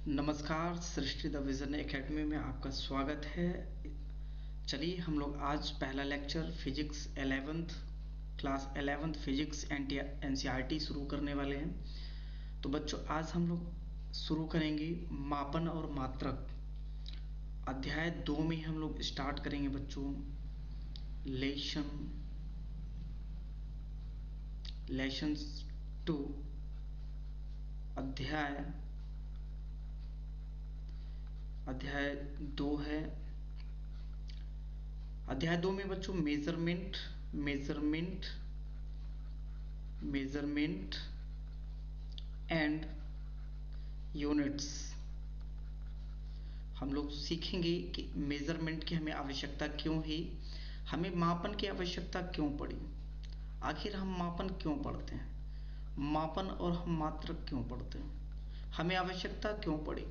नमस्कार, सृष्टि the vision academy में आपका स्वागत है। चलिए हम लोग आज पहला lecture physics 11th class 11th physics NCERT शुरू करने वाले हैं। तो बच्चों आज हम लोग शुरू करेंगे मापन और मात्रक। अध्याय 2 में हम लोग स्टार्ट करेंगे बच्चों लेसन 2 अध्याय 2 है। अध्याय 2 में बच्चों मेजरमेंट एंड यूनिट्स हम लोग सीखेंगे कि मेजरमेंट की हमें आवश्यकता क्यों है, हमें मापन की आवश्यकता क्यों पड़ी, आखिर हम मापन क्यों पढ़ते हैं, मापन और हम मात्रक क्यों पढ़ते हैं, हमें आवश्यकता क्यों पड़ी,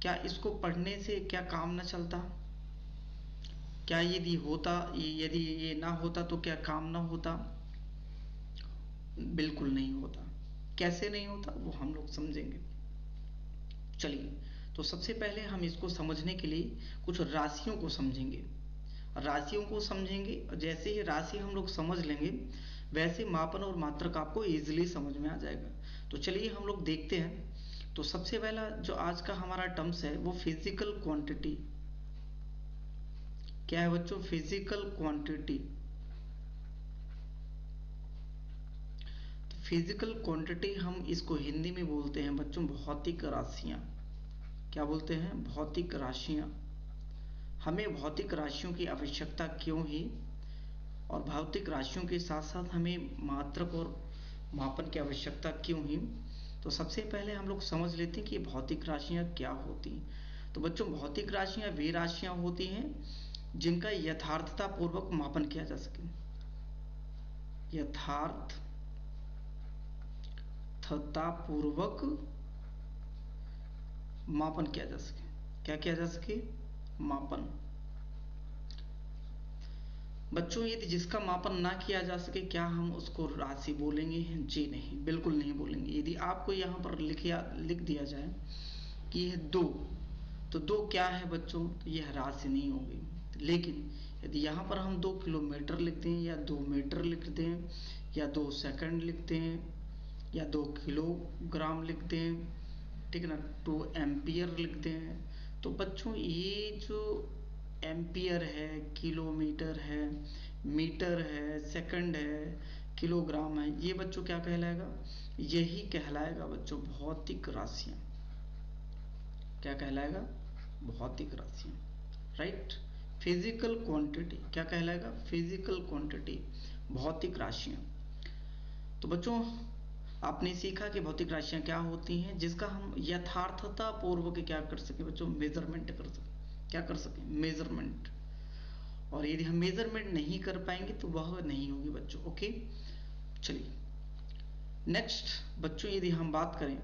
क्या इसको पढ़ने से क्या काम न चलता, क्या यदि ये ना होता तो क्या काम ना होता। बिल्कुल नहीं होता। कैसे नहीं होता वो हम लोग समझेंगे। चलिए तो सबसे पहले हम इसको समझने के लिए कुछ राशियों को समझेंगे। जैसे ही राशि हम लोग समझ लेंगे वैसे मापन और मात्रक आपको इजीली समझ में आ जाएगा। तो चलिए हम लोग देखते हैं। तो सबसे पहला जो आज का हमारा टर्म्स है वो फिजिकल क्वांटिटी। क्या है बच्चों? Physical quantity. फिजिकल क्वांटिटी हम इसको हिंदी में बोलते हैं बच्चों भौतिक राशियां। क्या बोलते हैं? भौतिक राशियां। हमें भौतिक राशियों की आवश्यकता क्यों है और भौतिक राशियों के साथ साथ हमें मात्रक और मापन की आवश्यकता क्यों है। तो सबसे पहले हम लोग समझ लेते हैं कि भौतिक राशियां क्या होती हैं। तो बच्चों भौतिक राशियां वे राशियां होती हैं जिनका यथार्थता पूर्वक मापन किया जा सके। यथार्थतापूर्वक मापन किया जा सके। क्या किया जा सके? मापन। बच्चों यदि जिसका मापन ना किया जा सके क्या हम उसको राशि बोलेंगे? जी नहीं, बिल्कुल नहीं बोलेंगे। यदि आपको यहाँ पर लिख दिया जाए कि यह 2, तो 2 क्या है बच्चों? तो यह राशि नहीं होगी। लेकिन यदि यहाँ पर हम 2 किलोमीटर लिख दें या 2 मीटर लिख दें या 2 सेकंड लिख दें या 2 किलोग्राम लिख दें, ठीक है ना, 2 एम्पियर लिख दें, तो बच्चों ये जो एम्पियर है, किलोमीटर है, मीटर है, सेकंड है, किलोग्राम है, ये बच्चों क्या कहलाएगा? यही कहलाएगा बच्चों भौतिक राशियां। क्या कहलाएगा? भौतिक राशियां। राइट। फिजिकल क्वांटिटी क्या कहलाएगा? फिजिकल क्वांटिटी, भौतिक राशियां। तो बच्चों आपने सीखा कि भौतिक राशियां क्या होती हैं जिसका हम यथार्थता पूर्वक क्या कर सके बच्चों? मेजरमेंट कर सके। क्या कर सके? मेजरमेंट। और यदि हम मेजरमेंट नहीं कर पाएंगे तो वह नहीं होगी बच्चों। ओके, चलिए नेक्स्ट बच्चों यदि हम बात करें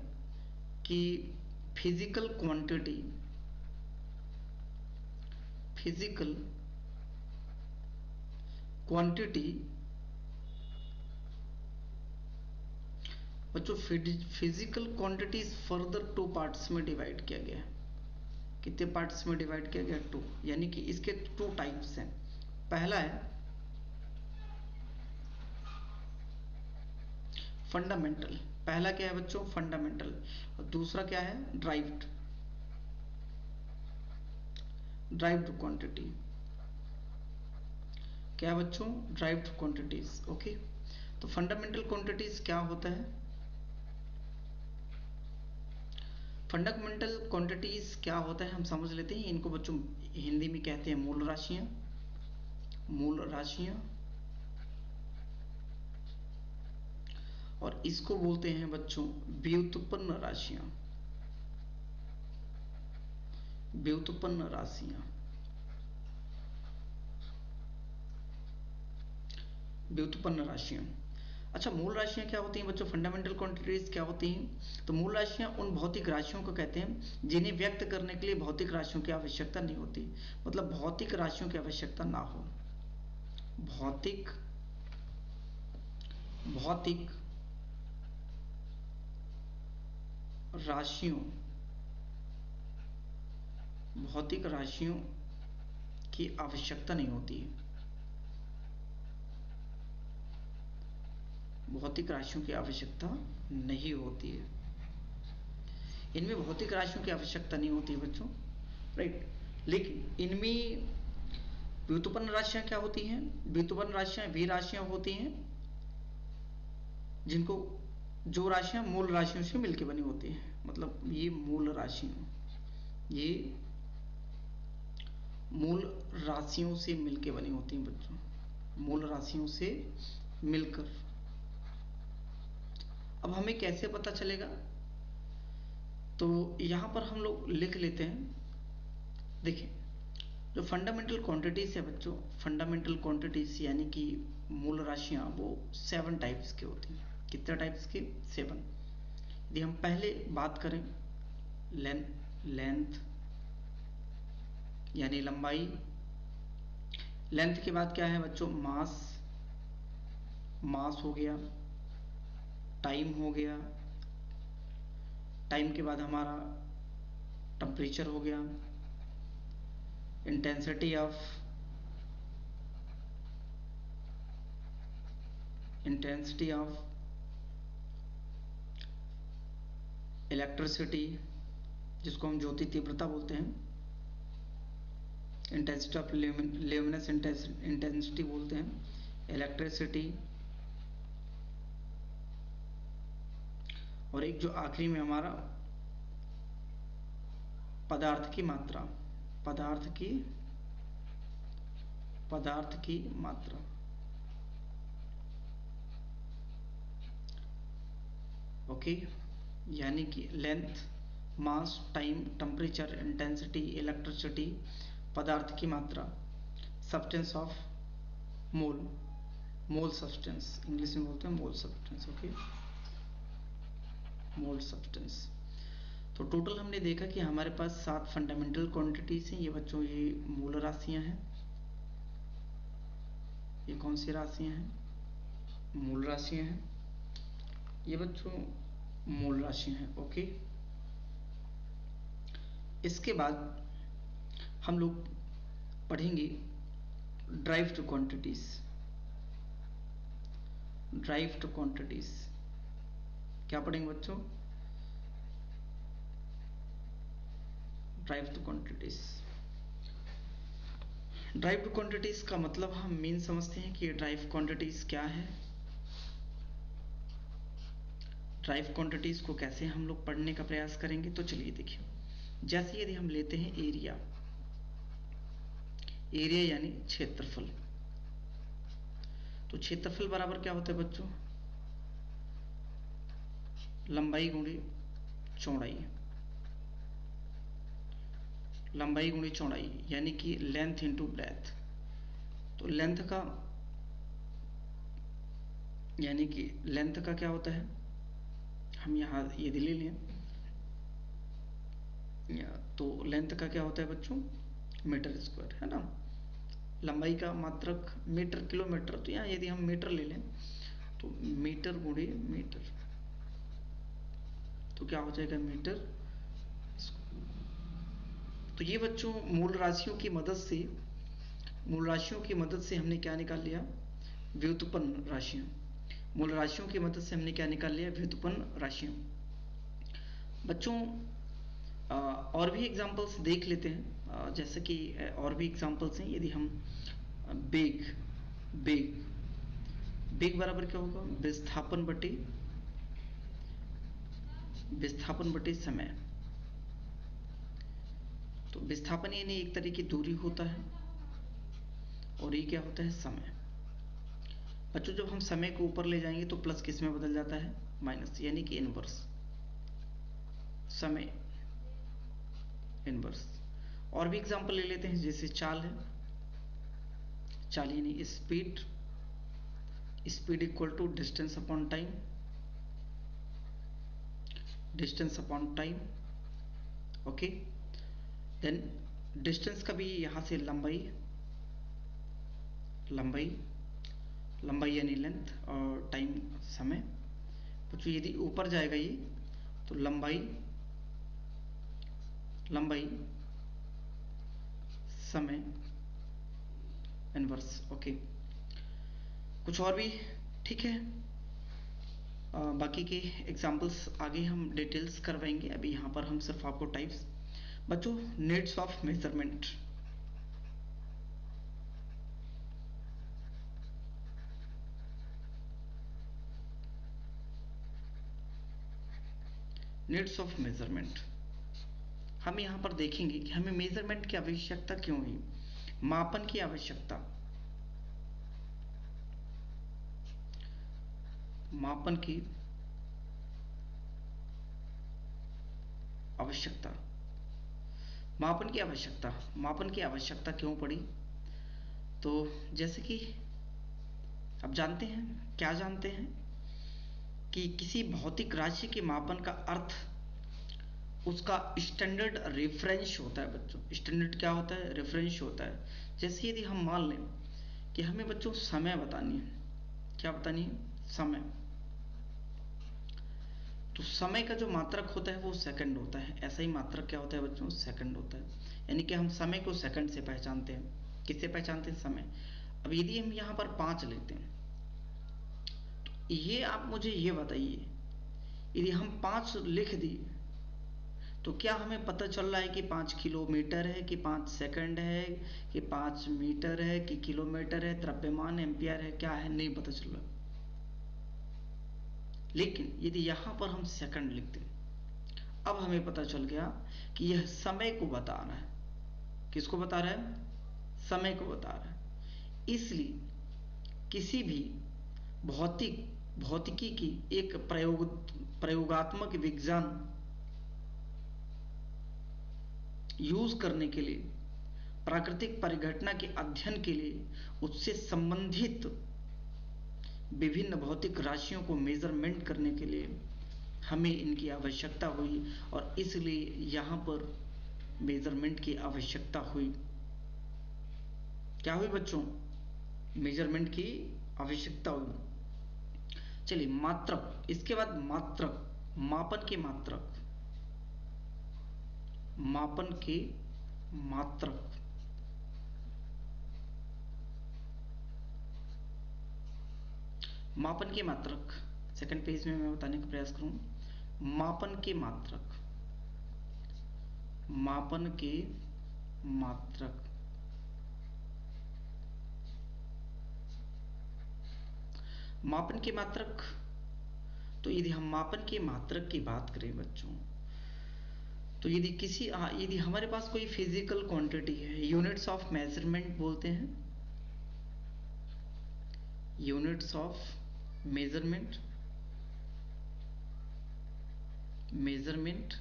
कि फिजिकल क्वांटिटी बच्चों फिजिकल क्वांटिटीज फर्दर 2 पार्ट्स में डिवाइड किया गया है। कितने पार्ट्स में डिवाइड किया गया? 2। यानी कि इसके 2 टाइप्स हैं। पहला है फंडामेंटल। पहला क्या है बच्चों? फंडामेंटल। और दूसरा क्या है? Derived quantity. क्या है बच्चों? Derived quantities. ओके, तो फंडामेंटल क्वांटिटीज क्या होता है? फंडामेंटल क्वांटिटीज क्या होता है हम समझ लेते हैं। इनको बच्चों हिंदी में कहते हैं मूल राशियां। और इसको बोलते हैं बच्चों व्युत्पन्न राशियां। अच्छा, मूल राशियां क्या होती हैं बच्चों? फंडामेंटल क्वांटिटीज क्या होती हैं? तो मूल राशियां उन भौतिक राशियों को कहते हैं जिन्हें व्यक्त करने के लिए भौतिक राशियों की आवश्यकता नहीं होती। मतलब भौतिक राशियों की आवश्यकता ना हो। भौतिक राशियों, भौतिक राशियों की आवश्यकता नहीं होती है। भौतिक राशियों की आवश्यकता नहीं होती है। इनमें भौतिक राशियों की आवश्यकता नहीं होती है बच्चों, राइट। लेकिन इनमें व्युत्पन्न राशियां क्या होती हैं? व्युत्पन्न राशियां वे राशियां होती हैं जिनको, जो राशियां मूल राशियों से मिलकर बनी होती हैं। मतलब ये मूल राशियां, ये मूल राशियों से मिलकर बनी होती हैं बच्चों, मूल राशियों से मिलकर। अब हमें कैसे पता चलेगा? तो यहां पर हम लोग लिख लेते हैं। देखिए, जो फंडामेंटल क्वांटिटीज है बच्चों, फंडामेंटल क्वांटिटीज यानी कि मूल राशियां, वो 7 टाइप्स की होती हैं। कितने टाइप्स की? 7। यदि हम पहले बात करें लेंथ यानी लंबाई, लेंथ के बाद क्या है बच्चों? मास हो गया, टाइम हो गया, टाइम के बाद हमारा टेम्परेचर हो गया, इंटेंसिटी ऑफ इलेक्ट्रिसिटी, जिसको हम ज्योति तीव्रता बोलते हैं, इंटेंसिटी ऑफ ल्यूमिनस इंटेंसिटी बोलते हैं, इलेक्ट्रिसिटी, और एक जो आखिरी में हमारा पदार्थ की मात्रा, पदार्थ की मात्रा। ओके, यानी कि लेंथ, मास, टाइम, टेम्परेचर, इंटेंसिटी, इलेक्ट्रिसिटी, पदार्थ की मात्रा, substance of mole substance, English में बोलते हैं मोल सब्सटेंस। ओके, मोल सब्सटेंस। तो टोटल हमने देखा कि हमारे पास 7 फंडामेंटल क्वांटिटीज हैं। ये बच्चों ये मूल राशियां हैं। ये कौन सी राशियां हैं? मूल राशियां हैं। ये बच्चों मूल राशियां हैं। ओके, इसके बाद हम लोग पढ़ेंगे ड्राइव्ड क्वांटिटीज। ड्राइव्ड क्वांटिटीज क्या पढ़ेंगे बच्चों? Derived quantities. ड्राइव्ड क्वांटिटीज का मतलब हम मेन समझते हैं कि ड्राइव क्वांटिटीज क्या है। ड्राइव क्वांटिटीज को कैसे हम लोग पढ़ने का प्रयास करेंगे? तो चलिए देखिए, जैसे यदि हम लेते हैं एरिया यानी क्षेत्रफल, तो क्षेत्रफल बराबर क्या होता है बच्चों? लंबाई गुणी चौड़ाई, लंबाई गुणी चौड़ाई, यानी कि लेंथ इंटू ब्रेथ। तो लेंथ का यानी कि लेंथ का क्या होता है? हम यहाँ यदि ले लें तो लेंथ का क्या होता है बच्चों? मीटर स्क्वायर, है ना। लंबाई का मात्रक मीटर, किलोमीटर। तो यहाँ यदि हम मीटर ले लें तो मीटर गुणे मीटर, तो क्या हो जाएगा? मीटर। तो ये बच्चों मूल राशियों की मदद से हमने क्या निकाल लिया? व्युत्पन्न राशियां। मूल राशियों की मदद से हमने क्या निकाल लिया? व्युत्पन्न राशियां। बच्चों और भी एग्जांपल्स देख लेते हैं। जैसे कि और भी एग्जांपल्स हैं। यदि हम बेग बराबर क्या होगा? विस्थापन बटे समय। तो विस्थापन यानी एक तरह की दूरी होता है, और ये क्या होता है? समय। बच्चों जब हम समय को ऊपर ले जाएंगे तो प्लस किस में बदल जाता है? माइनस, यानी कि इनवर्स। समय इनवर्स। और भी एग्जांपल ले लेते हैं, जैसे चाल है। चाल यानी speed equal to distance upon time. Okay, then distance का भी यहां से लंबाई यानी लेंथ, और टाइम समय। बच्चों यदि ऊपर जाएगा ये तो लंबाई, लंबाई समय इनवर्स। ओके, कुछ और भी? ठीक है, बाकी के एग्जाम्पल्स आगे हम डिटेल्स करवाएंगे। अभी यहाँ पर हम सिर्फ आपको टाइप्स। बच्चों, needs of measurement. Needs of measurement, हम यहाँ पर देखेंगे कि हमें मेजरमेंट की आवश्यकता क्यों हुई। मापन की आवश्यकता, मापन की आवश्यकता, मापन की आवश्यकता, मापन की आवश्यकता क्यों पड़ी? तो जैसे कि अब जानते हैं, क्या जानते हैं कि किसी भौतिक राशि के मापन का अर्थ उसका स्टैंडर्ड रेफरेंस होता है बच्चों। स्टैंडर्ड क्या होता है? रेफरेंस होता है। जैसे यदि हम मान लें कि हमें बच्चों समय बतानी है, क्या बतानी है? समय। तो समय का जो मात्रक होता है वो सेकंड होता है। ऐसा ही मात्रक क्या होता है बच्चों? सेकंड होता है। यानी कि हम समय को सेकंड से पहचानते हैं। किससे पहचानते हैं? समय। अब यदि हम यहाँ पर 5 लेते हैं, तो ये आप मुझे ये बताइए, यदि हम 5 लिख दिए तो क्या हमें पता चल रहा है कि 5 किलोमीटर है, कि 5 सेकंड है, कि 5 मीटर है, कि किलोमीटर है, द्रव्यमान एम्पियर है, क्या है? नहीं पता चल रहा। लेकिन यदि यहां पर हम सेकंड लिखते हैं, अब हमें पता चल गया कि यह समय को बता रहा है। किसको बता रहा है? समय को बता रहा है। इसलिए किसी भी भौतिकी की एक प्रयोगात्मक विज्ञान यूज करने के लिए, प्राकृतिक परिघटना के अध्ययन के लिए, उससे संबंधित विभिन्न भौतिक राशियों को मेजरमेंट करने के लिए हमें इनकी आवश्यकता हुई, और इसलिए यहां पर मेजरमेंट की आवश्यकता हुई। क्या हुई बच्चों? मेजरमेंट की आवश्यकता हुई। चलिए, मात्रक, इसके बाद मात्रक, मापन के मात्रक, मापन के मात्रक। मापन के मात्रक सेकंड पेज में मैं बताने का प्रयास करूं। मापन के मात्रक, मापन के मात्रक, मापन के मात्रक। तो यदि हम मापन के मात्रक की बात करें बच्चों, तो यदि हमारे पास कोई फिजिकल क्वांटिटी है, यूनिट्स ऑफ मेजरमेंट बोलते हैं, units of measurement, measurement,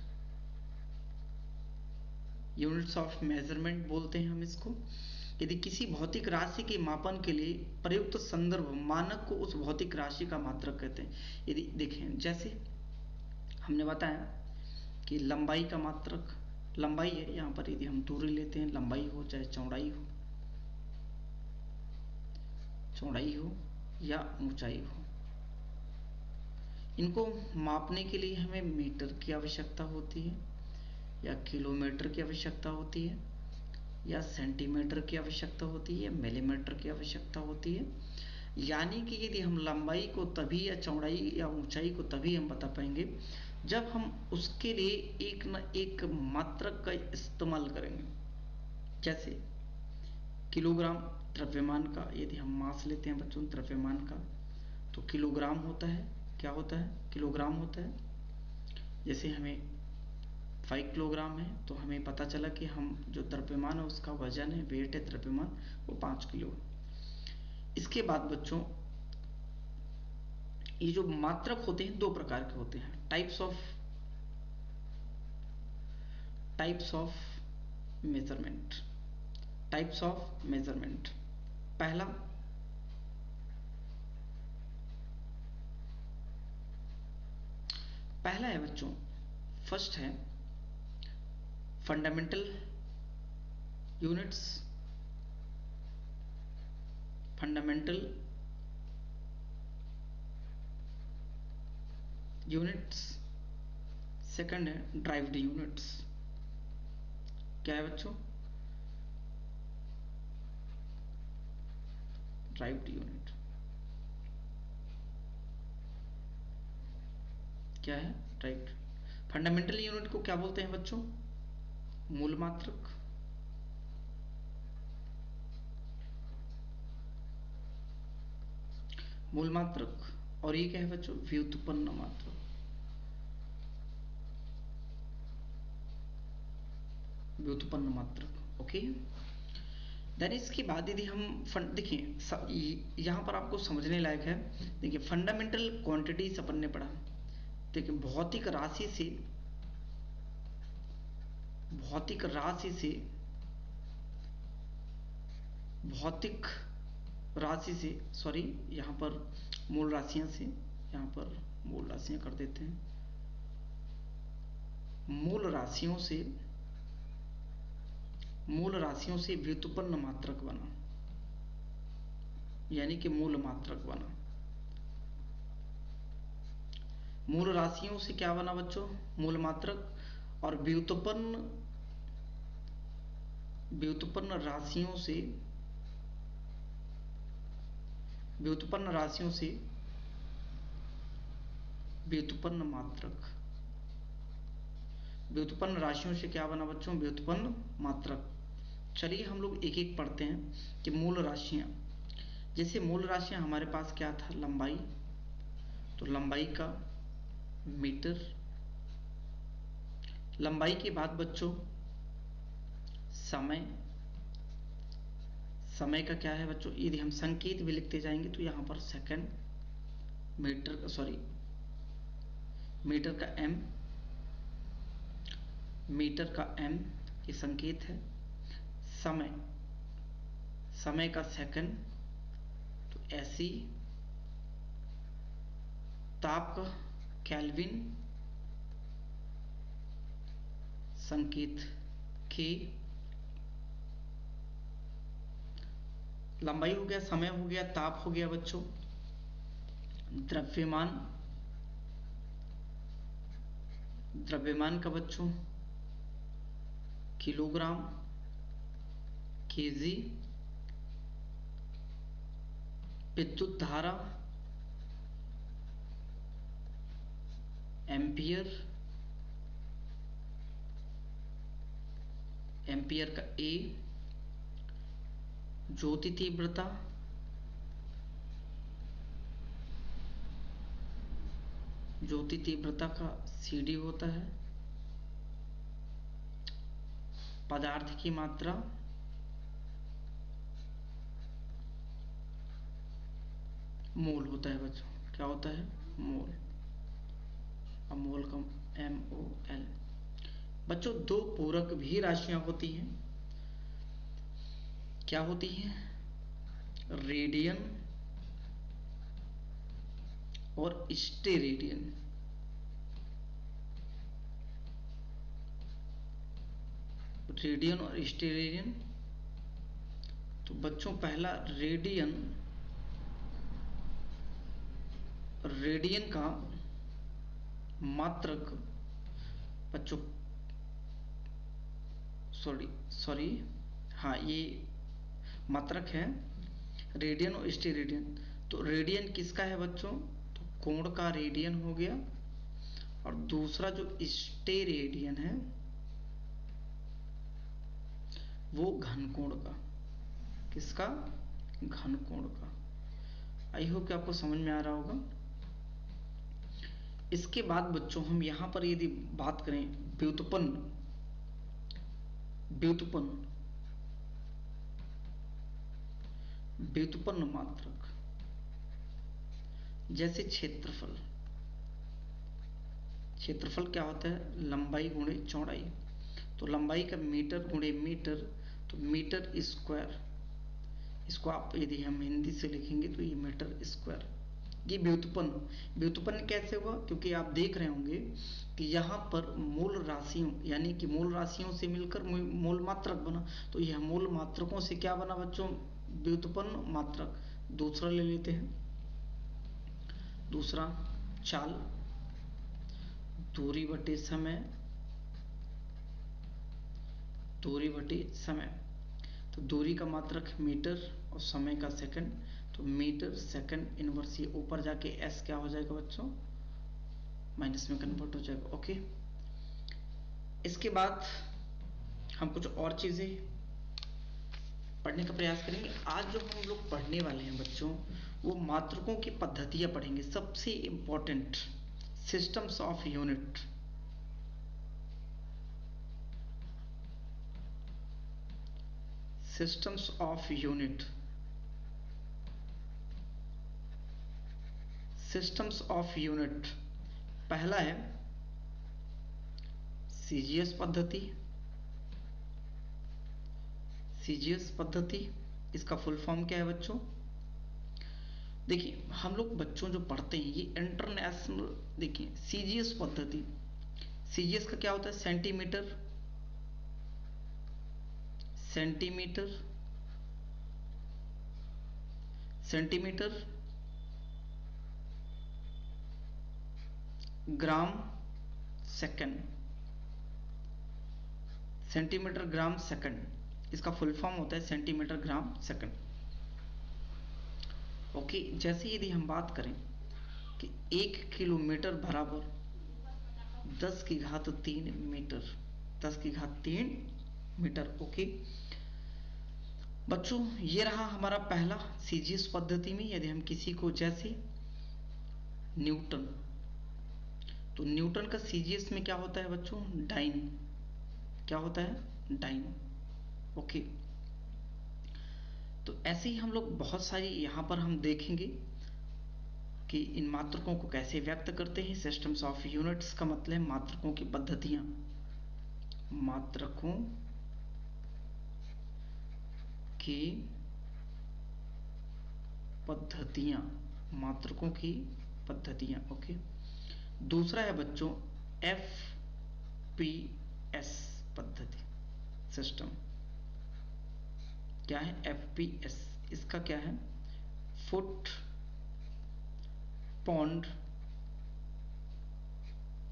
units of measurement बोलते हैं हम इसको। यदि किसी भौतिक राशि के मापन के लिए प्रयुक्त संदर्भ मानक को उस भौतिक राशि का मात्रक कहते हैं। यदि देखें, जैसे हमने बताया कि लंबाई का मात्रक, लंबाई है, यहाँ पर यदि हम दूरी लेते हैं, लंबाई हो चाहे चौड़ाई हो, चौड़ाई हो या ऊंचाई हो, इनको मापने के लिए हमें मीटर की आवश्यकता होती है, या किलोमीटर की आवश्यकता होती है, या सेंटीमीटर की आवश्यकता होती है, या मिलीमीटर की आवश्यकता होती है। यानी कि यदि हम लंबाई को तभी, या चौड़ाई या ऊंचाई को तभी हम बता पाएंगे जब हम उसके लिए एक न एक मात्रक का इस्तेमाल करेंगे। जैसे किलोग्राम द्रव्यमान का, यदि हम मास लेते हैं बच्चों द्रव्यमान का, तो किलोग्राम होता है। क्या होता है? किलोग्राम होता है। जैसे हमें 5 किलोग्राम है, तो हमें पता चला कि हम जो द्रव्यमान है उसका वजन है, वेट है द्रव्यमान, वो 5 किलो है। इसके बाद बच्चों, ये जो मात्रक होते हैं 2 प्रकार के होते हैं। Types of measurement, types of measurement. पहला, पहला है बच्चों, फर्स्ट है fundamental units, fundamental units. Second है ड्राइव्ड यूनिट्स। क्या है बच्चों? ड्राइव्ड यूनिट क्या है? ड्राइव्ड। फंडामेंटल यूनिट को क्या बोलते हैं बच्चों? मूल मात्रक। मूल मात्रक। और ये क्या है बच्चों? व्युत्पन्न मात्रक। व्युत्पन्न मात्रक। ओके। देन इसके बाद यदि हम देखिए यहाँ पर आपको समझने लायक है। देखिए फंडामेंटल क्वांटिटीज अपन ने पढ़ा। देखिए भौतिक राशि से सॉरी, यहाँ पर मूल राशियां से, यहाँ पर मूल राशियां कर देते हैं। मूल राशियों से व्युत्पन्न मात्रक बना, यानी कि मूल मात्रक बना। मूल राशियों से क्या बना बच्चों? मूल मात्रक। और व्युत्पन्न राशियों से व्युत्पन्न मात्रक। व्युत्पन्न राशियों से क्या बना बच्चों? व्युत्पन्न मात्रक। चलिए हम लोग एक एक पढ़ते हैं कि मूल राशियां। जैसे मूल राशियां हमारे पास क्या था? लंबाई। तो लंबाई का मीटर। लंबाई के बाद बच्चों समय का क्या है बच्चों? यदि हम संकेत भी लिखते जाएंगे तो यहां पर सेकंड, मीटर का एम ये संकेत है। समय का सेकंड तो एसई। ताप का केल्विन, संकेत के। लंबाई हो गया, समय हो गया, ताप हो गया बच्चों। द्रव्यमान का बच्चों किलोग्राम, केजी। विद्युत धारा एम्पियर का ए। ज्योति तीव्रता का सीडी होता है। पदार्थ की मात्रा मोल होता है बच्चों। क्या होता है? मोल। अब मोल का MOL। बच्चों दो पूरक भी राशियां होती हैं। क्या होती हैं? रेडियन और स्टेरेडियन। रेडियन और स्टेरेडियन। तो बच्चों पहला रेडियन का मात्रक बच्चों सॉरी हाँ ये मात्रक है रेडियन और स्टेरेडियन। तो रेडियन किसका है बच्चों? तो कोण का रेडियन हो गया। और दूसरा जो स्टेरेडियन है वो घनकोण का। किसका? घनकोण का। आई होप कि आपको समझ में आ रहा होगा। इसके बाद बच्चों हम यहां पर यदि बात करें व्युत्पन्न मात्रक, जैसे क्षेत्रफल क्या होता है? लंबाई गुणे चौड़ाई। तो लंबाई का मीटर गुणे मीटर, तो मीटर स्क्वायर। इसको आप यदि हम हिंदी से लिखेंगे तो ये मीटर स्क्वायर। ये व्युत्पन्न कैसे हुआ? क्योंकि आप देख रहे होंगे कि यहाँ पर मूल राशियों, यानी कि मूल राशियों से मिलकर मूल मात्रक बना। तो यह मूल मात्रकों से क्या बना बच्चों? व्युत्पन्न मात्रक। दूसरा ले लेते हैं। दूसरा चाल। दूरी बटे समय, दूरी बटे समय। तो दूरी का मात्रक मीटर और समय का सेकंड, तो मीटर सेकंड इनवर्स, ये ऊपर जाके एस क्या हो जाएगा बच्चों, माइनस में कन्वर्ट हो जाएगा। ओके, इसके बाद हम कुछ और चीजें पढ़ने का प्रयास करेंगे। आज जो हम लोग पढ़ने वाले हैं बच्चों, वो मात्रकों की पद्धतियां पढ़ेंगे। सबसे important, systems of unit. Systems of unit, systems of unit. पहला है सीजीएस पद्धति। सीजीएस पद्धति, इसका फुल फॉर्म क्या है बच्चों? देखिए, हम लोग बच्चों जो पढ़ते हैं ये इंटरनेशनल, देखिए सीजीएस पद्धति, सीजीएस का क्या होता है? Centimetre, centimetre, centimetre, gram, second, centimetre, gram, second. इसका फुल फॉर्म होता है सेंटीमीटर, ग्राम, सेकंड। ओके, जैसे यदि हम बात करें कि 1 किलोमीटर बराबर 10 की घात 3 मीटर, 10 की घात 3 मीटर। ओके बच्चों, ये रहा हमारा पहला सीजीएस पद्धति में। यदि हम किसी को, जैसे न्यूटन, तो न्यूटन का सीजीएस में क्या होता है बच्चों? डाइन। क्या होता है? डाइन। ओके, तो ऐसे ही हम लोग बहुत सारी यहां पर हम देखेंगे कि इन मात्रकों को कैसे व्यक्त करते हैं। सिस्टम्स ऑफ यूनिट्स का मतलब है मात्रकों की पद्धतियां, मात्रकों की पद्धतियां, मात्रकों की पद्धतियां। ओके, दूसरा है बच्चों एफपीएस पद्धति, सिस्टम। क्या है? एफपीएस। इसका क्या है? Foot pound,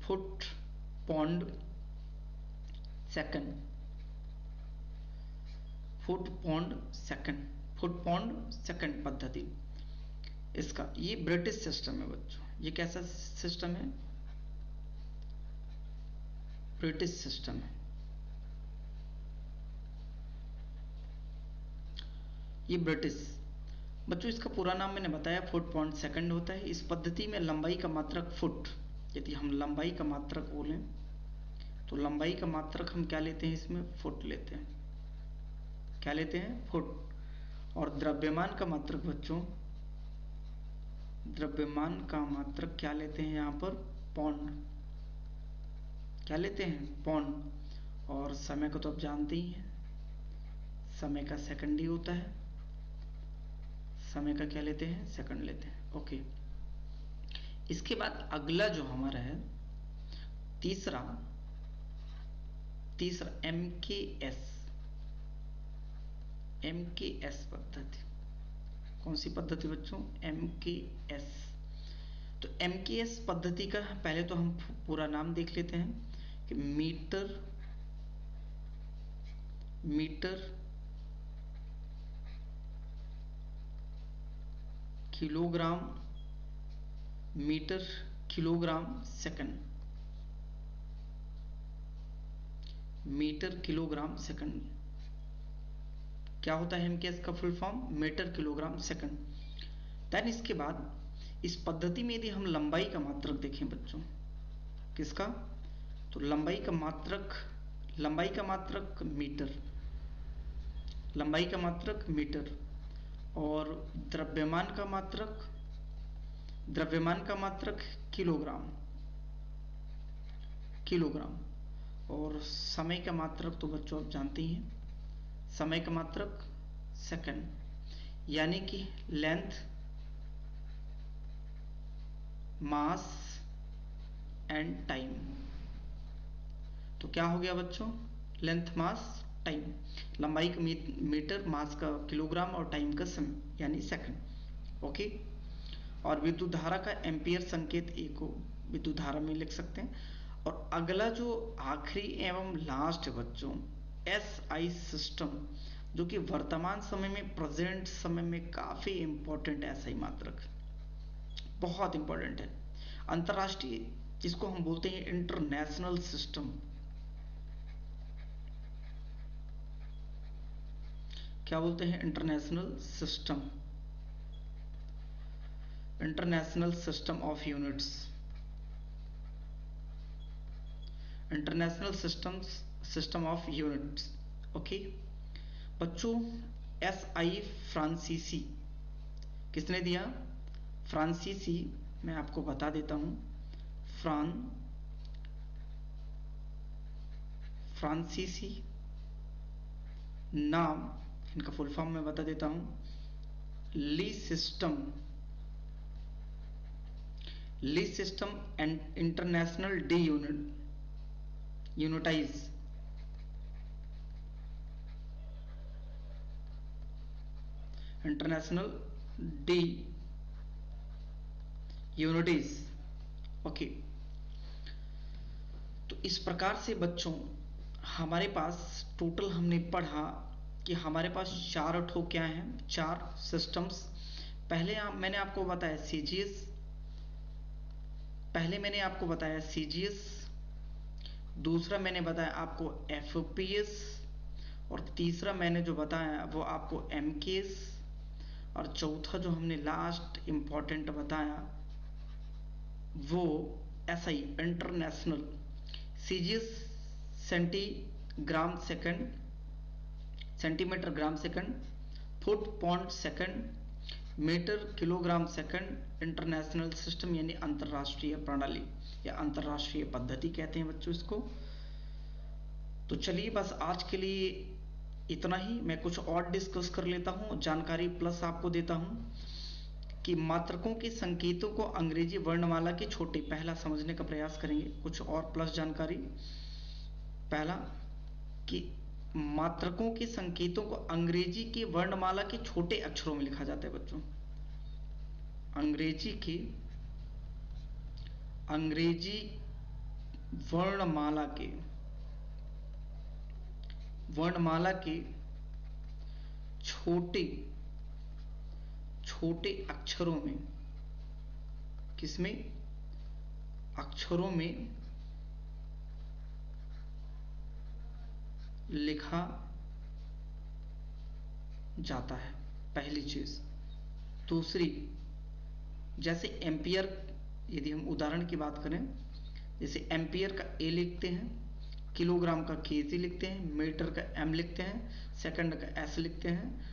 foot pound second, foot pound second, foot pound second पद्धति। इसका ये ब्रिटिश सिस्टम है बच्चों। ये कैसा सिस्टम है? ब्रिटिश सिस्टम है। ये ब्रिटिश बच्चों, इसका पूरा नाम मैंने बताया, फुट पौंड सेकंड होता है। इस पद्धति में लंबाई का मात्रक फुट, यदि हम लंबाई का मात्रक बोलें तो लंबाई का मात्रक हम क्या लेते हैं? इसमें फुट लेते हैं। क्या लेते हैं? फुट। और द्रव्यमान का मात्रक बच्चों, द्रव्यमान का मात्रक क्या लेते हैं यहां पर? पौंड। क्या लेते हैं? पौंड। और समय को तो आप जानते ही हैं, समय का सेकंड ही होता है। समय का क्या लेते हैं? सेकंड लेते हैं। ओके, इसके बाद अगला जो हमारा है तीसरा एमकेएस, एमकेएस पद्धति। कौन सी पद्धति बच्चों? एमकेएस। तो एमकेएस पद्धति का पहले तो हम पूरा नाम देख लेते हैं कि metre, metre, kilogram, metre, kilogram, second, metre, kilogram, second. क्या होता है एमकेएस का full form? Metre, kilogram, second. Then इसके बाद इस पद्धति में यदि हम लंबाई का मात्रक देखें बच्चों, किसका? तो लंबाई का मात्रक, लंबाई का मात्रक मीटर, लंबाई का मात्रक मीटर। और द्रव्यमान का मात्रक, द्रव्यमान का मात्रक किलोग्राम, किलोग्राम। और समय का मात्रक तो बच्चों आप जानते ही हैं, समय का मात्रक सेकंड, यानी कि लेंथ, मास एंड टाइम। तो क्या हो गया बच्चों? लेंथ, मास, टाइम। लंबाई का मीटर, मास का किलोग्राम और टाइम का समय यानी सेकंड। ओके, और विद्युत धारा का एम्पियर संकेत ए को विद्युत धारा में लिख सकते हैं। और अगला जो आखिरी एवं लास्ट है बच्चों, SI सिस्टम, जो कि वर्तमान समय में, प्रेजेंट समय में काफी इंपॉर्टेंट है। SI मात्रक बहुत इंपॉर्टेंट है। अंतरराष्ट्रीय, जिसको हम बोलते हैं इंटरनेशनल सिस्टम। क्या बोलते हैं? International system, international system of units, international system of units. Okay बच्चों, SI फ्रांसीसी किसने दिया? फ्रांसीसी, मैं आपको बता देता हूं। फ्रांसीसी नाम, इनका फुल फॉर्म मैं बता देता हूं। ली सिस्टम एंड इंटरनेशनल डी यूनिटाइज, इंटरनेशनल डी यूनिटीज। ओके, तो इस प्रकार से बच्चों हमारे पास टोटल हमने पढ़ा कि हमारे पास चार ठो क्या हैं, चार सिस्टम्स। मैंने आपको बताया सीजीएस, दूसरा मैंने बताया आपको एफपीएस, और तीसरा मैंने जो बताया वो आपको एमकेएस, और चौथा जो हमने लास्ट इंपॉर्टेंट बताया वो SI, international. CGS centimetre gram second, foot pound second, metre kilogram second. International system यानी अंतरराष्ट्रीय प्रणाली या अंतरराष्ट्रीय पद्धति कहते हैं बच्चों इसको। तो चलिए बस आज के लिए इतना ही। मैं कुछ और डिस्कस कर लेता हूं, जानकारी प्लस आपको देता हूं कि मात्रकों के संकेतों को अंग्रेजी वर्णमाला के छोटे, पहला समझने का प्रयास करेंगे, कुछ और प्लस जानकारी। पहला कि मात्रकों के संकेतों को अंग्रेजी के वर्णमाला के छोटे अक्षरों में लिखा जाता है बच्चों। अंग्रेजी वर्णमाला के छोटे अक्षरों में, किसमें? अक्षरों में लिखा जाता है, पहली चीज। दूसरी, जैसे एम्पियर, यदि हम उदाहरण की बात करें, जैसे एम्पियर का ए लिखते हैं, किलोग्राम का केजी लिखते हैं, मीटर का एम लिखते हैं, सेकंड का एस लिखते हैं,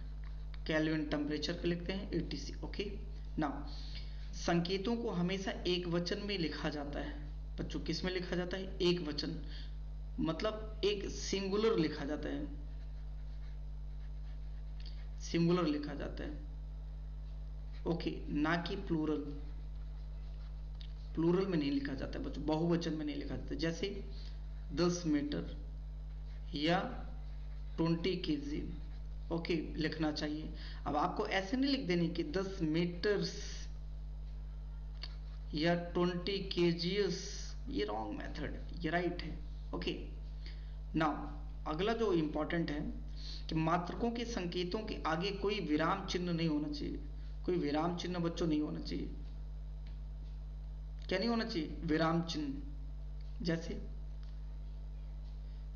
केल्विन टेम्परेचर का लिखते हैं, एटीसी। ओके ना, संकेतों को हमेशा एक वचन में लिखा जाता है बच्चों। किस में लिखा जाता है? एक वचन, मतलब एक सिंगुलर लिखा जाता है, सिंगुलर लिखा जाता है। ओके, ना कि प्लूरल में नहीं लिखा जाता है बच्चों, बहुवचन में नहीं लिखा जाता। जैसे 10 मीटर या 20 केजी, ओके लिखना चाहिए। अब आपको ऐसे नहीं लिख देनी कि 10 मीटर्स या 20 केजीएस, ये रॉन्ग मेथड, ये राइट है। ओके नाउ अगला जो इंपॉर्टेंट है कि मात्रकों के संकेतों के आगे कोई विराम चिन्ह नहीं होना चाहिए। कोई विराम चिन्ह बच्चों नहीं होना चाहिए। क्या नहीं होना चाहिए? विराम चिन्ह। जैसे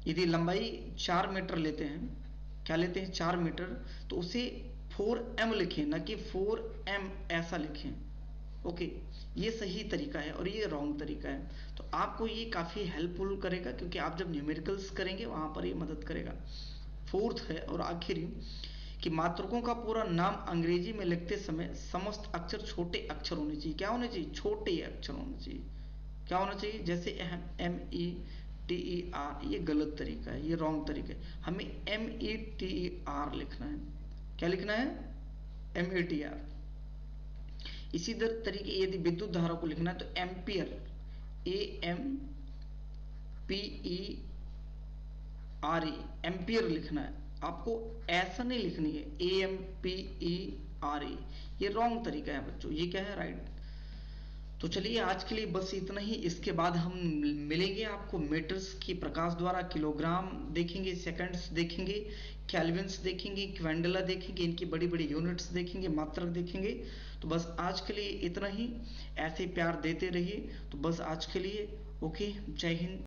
यदि लंबाई 4 मीटर लेते हैं, क्या लेते हैं? 4 मीटर, तो उसे 4m लिखें, ना कि 4m ऐसा लिखें। ओके, ये सही तरीका है और ये रॉन्ग तरीका है। तो आपको ये काफ़ी हेल्पफुल करेगा, क्योंकि आप जब न्यूमेरिकल्स करेंगे वहाँ पर ये मदद करेगा। फोर्थ है और आखिरी कि मात्रकों का पूरा नाम अंग्रेजी में लिखते समय समस्त अक्षर छोटे अक्षर होने चाहिए। क्या होने चाहिए? छोटे अक्षर होने चाहिए। क्या होना चाहिए? जैसे METER, ये गलत तरीका है, ये रॉन्ग तरीका है। हमें METER लिखना है। क्या लिखना है? METER। इसी तरीके यदि विद्युत धारा को लिखना है तो एम्पियर, AMPERE, एम्पियर लिखना है। आपको ऐसा नहीं लिखनी है AMPERE, ये रॉन्ग तरीका है बच्चों। ये क्या है? राइट। तो चलिए आज के लिए बस इतना ही। इसके बाद हम मिलेंगे आपको मीटर्स की प्रकाश द्वारा, किलोग्राम देखेंगे, सेकंड्स देखेंगे, कैल्विन्स देखेंगे, क्वेंडला देखेंगे, इनकी बड़ी बड़ी यूनिट्स देखेंगे, मात्रक देखेंगे। तो बस आज के लिए इतना ही। ऐसे प्यार देते रहिए। तो बस आज के लिए ओके, जय हिंद।